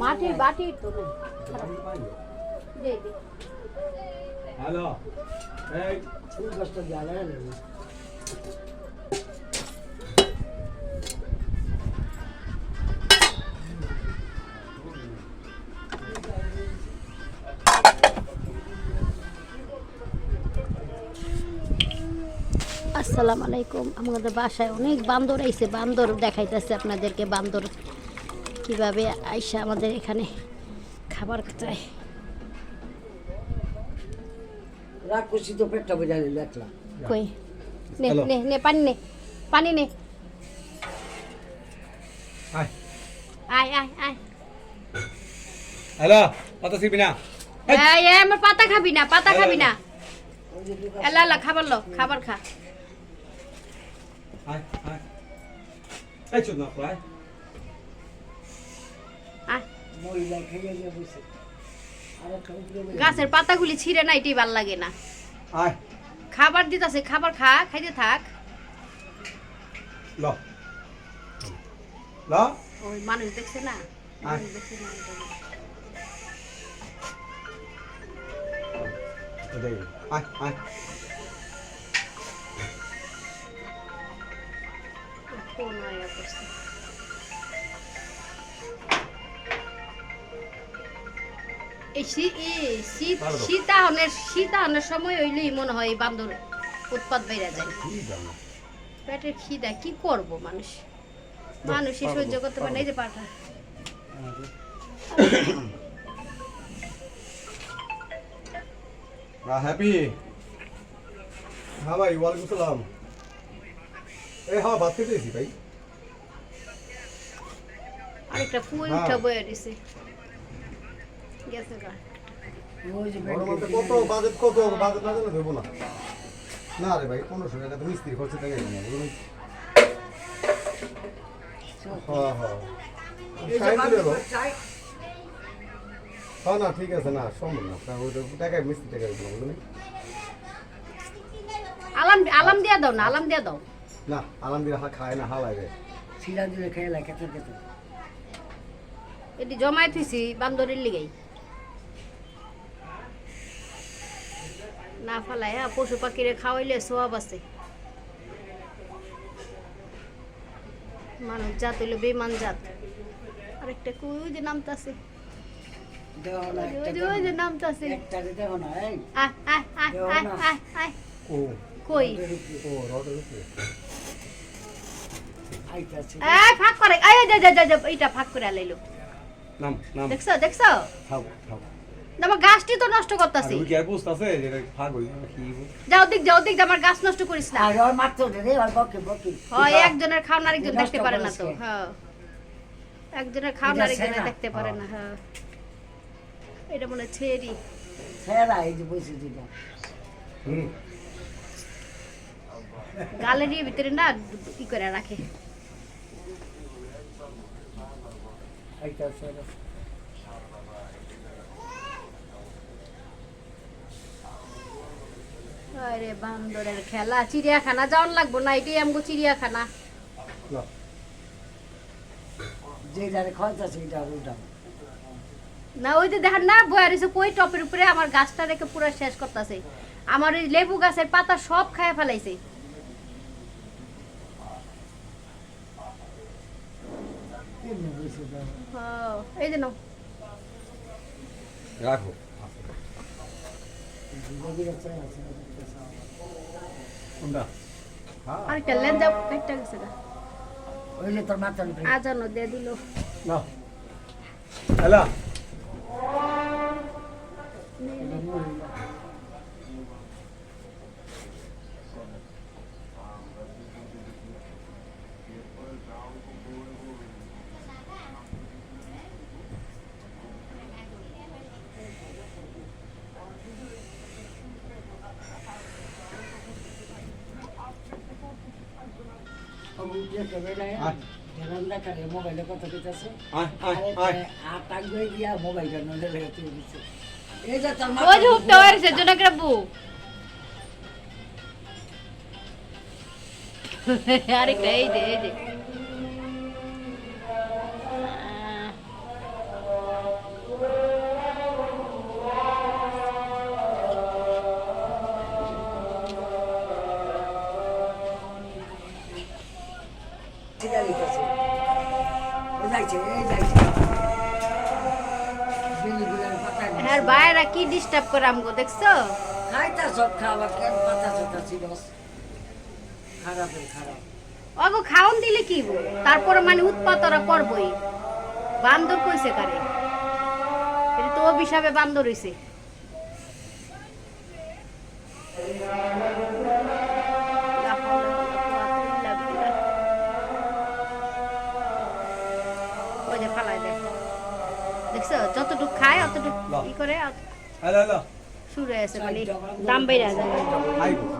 মাটির বাটি তো নেই। হ্যালো এই ফুল গাছটা জ্বালায় না আসসালামু আলাইকুম। আমাদের বাসায় অনেক বান্দর আইছে, বান্দর দেখাইতেছে আপনাদেরকে। বান্দর কিভাবে আইসা আমাদের এখানে খাবার চায়। রাগ করছি তো পেটটা বোঝা নিল একলা কই নে নে নে পানি নে, পানি নে, আয় আয় আয় আয়। হ্যালো পাতা ছিবি না এই এই আমার পাতা খাবি না, পাতা খাবি না। এলা এলা খাবার লো, খাবার খা। আয় আয় এই চুপ না প্রায় আয় মহিলা খেয়ে গিয়ে বসে আর গাছের পাতাগুলি ছিঁড়ে না, এটাই ভাল লাগে না। আয় খাবার দিতেছে, খাবার খা, খাইতে থাক। ল ল ওই মানুষ দেখছে না, আয়। মানুষ দেখছে না। এই আয় আয় ফোন আয়া করছে। এই শীতাহনের সময় হইলেই মনে হয় এই বান্দর উৎপাত বেড়ে যায়। পেটের খিদা কি করব মানুষ, মানুষই সহ্য করতে পারে না। এই যে পাঠা হ্যাপি হ্যাঁ ভাই ওয়ালাইকুম সালাম। এই হ্যাঁ ভাত খেতেছি ভাই। আরেকটা ফুল উঠা বয়ে দিছে গেছে গা। ওই যে কত বাজেট কত বাজেট না জানা দেবো না না রে ভাই 1500 টাকা তো মিস্ত্রি খরচ থেকে না। হ্যাঁ হ্যাঁ টাইম দিলো হ্যাঁ না ঠিক আছে না সম্ভব না ওই টাকায় মিস্ত্রি টাকা দিবো বুঝলি। আলাম দিয়া দাও না, আলাম দিয়া দাও না আলহামদুলিল্লাহ খায় না হালাই রে শিরা দিলে খেয়ে লাগে খেতে খেতে এটি জমাই থুইছি বান্দরের লিগাই না ফালাই। হ্যাঁ পশু পাখিরে খাওয়াইলে সোয়াব আছে। মানুষ জাত হইলো বেমান জাত। আরেকটা কই যে নামতাছে, দেখো না ওই যে নামতাছে। একটা দেখো না এই আয় আয় আয় আয় আয় আয়। ও কই ও রডের উপরে আইতাছে এই ফাঁক করে, এই যা যা যা এইটা ফাঁক করে লাইলো। নাম নাম দেখছো দেখছো খাও খাও আমার গাছটি তো নষ্ট করতেছি। আর ওই কি আর পোস্ট আছে যেটা ভাগ হই কি যাও দিক আমার গাছ নষ্ট করিস না। আর ওর মারতে ওঠে রে আর বকে বকে হয় একজনের খাওয়া আরেকজন দেখতে পারে না তো। হ্যাঁ একজনের খাওয়া এটা আরেকজনের সেরা। দেখতে পারে না। হ্যাঁ এটা মনে ছেড়ি ফেরা এই যে বসে দিল হুম গ্যালারির ভিতরে না কি করে রাখে। আইতাছে আরে বান্দরের খেলা। চিড়িয়াখানা যাওয়ার লাগবো না, এটাই আমগো চিড়িয়াখানা। না যে যারে খাওয়াইতাছে এটা ওটা না ওই যে দেখেন না বয়া রয়েছে কই টপের উপরে আমার গাছটা রেখে পুরো শেষ করতেছে। আমার ওই লেবু গাছের পাতা সব খায় ফেলাইছে। কেমনে বসে দাও হ্যাঁ এই যে নাও রাখো গভীর আছে আছে কোনটা হ্যাঁ আরেকটা লেন যাও কাটটা গেছে গা। ওইলে তোর মাথার উপরে আজানো দিয়ে দিল। না হ্যালো মোবাইলে কথা কইতাছে আয় আয় আয় আর টাক গই দিয়া মোবাইলটা নলে লেগে তুই দিছে এই যে তোর ওই যে উঠতে হয়েছে জন্য রাখবো। আরেকটা এই যে ঠিকা লিখেছে ও যাইছে এই যাইছে বেলিগুলার পাতা হ্যাঁ বাইরা কি ডিস্টার্ব করে আমগো দেখছো খাইতা সব খাবার কেন পাতা সাতা ছিল খারাপ অগো খাওন দিলে কি গো তারপরে মানে উৎপাত ওরা করবই বান্দর কইছে কারে এটা তো অভিশাপে বান্দর হইছে ওই যে ফালাই দেয় দেখছো যতটুক খায় অতটুক ই করে হ্যালো হ্যালো শুরু হয়েছে মানে দাম বেড়ে যায় আইবো